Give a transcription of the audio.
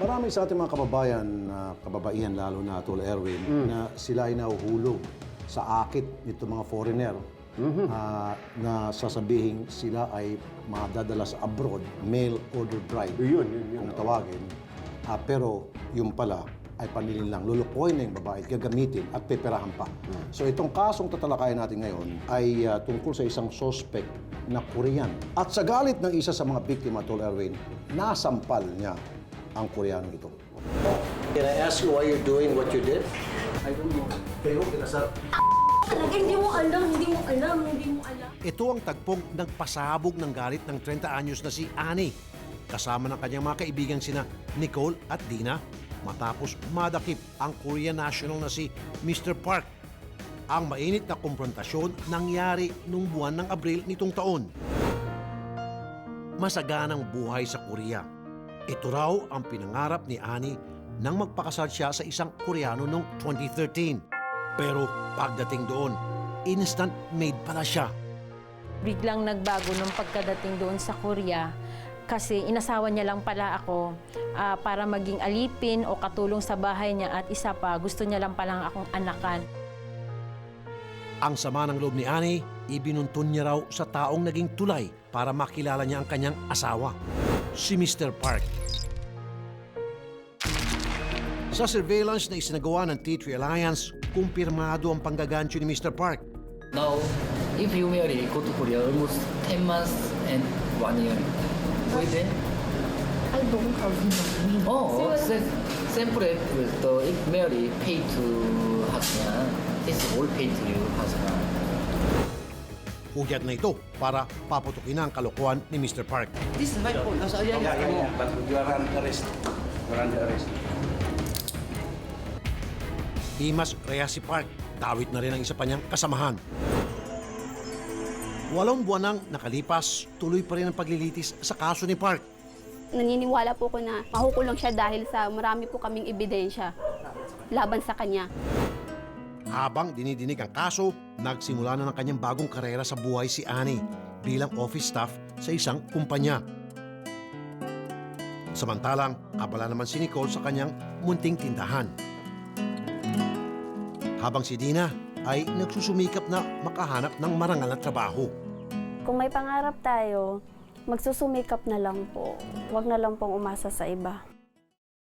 Marami sa ating mga kababayan, kababaihan lalo na Tol Erwin, na sila ay nahuhulog sa akit nito mga foreigner na sasabihin sila ay madadala sa abroad, mail order bride, kung tawagin. Pero yung pala ay panilin lang, lulukoy na yung babae, gagamitin at peperahan pa. So itong kasong tatalakayan natin ngayon ay tungkol sa isang suspect na Korean. At sa galit ng isa sa mga biktima, Tol Erwin, nasampal niya ang Koreanong ito. Can I ask you why you're doing what you did? I don't know. Kayo, kinasal. Talaga, hindi mo alam. Ito ang tagpong nagpasabog ng galit ng 30 anyos na si Annie, kasama ng kanyang mga kaibigan sina Nicole at Dina, matapos madakip ang Korean national na si Mr. Park. Ang mainit na komprontasyon nangyari nung buwan ng Abril nitong taon. Masaganang buhay sa Korea. Ito raw ang pinangarap ni Annie nang magpakasal siya sa isang Koreano noong 2013. Pero pagdating doon, instant maid pala siya. Biglang nagbago nung pagkadating doon sa Korea kasi inasawa niya lang pala ako para maging alipin o katulong sa bahay niya at isa pa, gusto niya lang palang akong anakan. Ang sama ng loob ni Annie, ibinuntun niya raw sa taong naging tulay para makilala niya ang kanyang asawa, si Mr. Park. Sa surveillance na isinagawa ng T3 Alliance, kumpirmado ang panggagancho ni Mr. Park. Now, if you marry, go to Korea almost 10 months and 1 year. Pwede? I don't have money. Oh, siyempre, if marry, pay to husband. This all pay to you, husband. Hugyat na ito para paputukin na ang kalokohan ni Mr. Park. This is my phone. But you are under arrest. You are under arrest. Dimas Reyes si Park, tawit na rin ang isa pa niyang kasamahan. 8 buwan nang nakalipas, tuloy pa rin ang paglilitis sa kaso ni Park. Naniniwala po ko na makukulong siya dahil sa marami po kaming ebidensya laban sa kanya. Habang dinidinig ang kaso, nagsimula na ng kanyang bagong karera sa buhay si Annie bilang office staff sa isang kumpanya. Samantalang, abala naman si Nicole sa kanyang munting tindahan. Habang si Dina ay nagsusumikap na makahanap ng marangal na trabaho. Kung may pangarap tayo, magsusumikap na lang po. Huwag na lang pong umasa sa iba.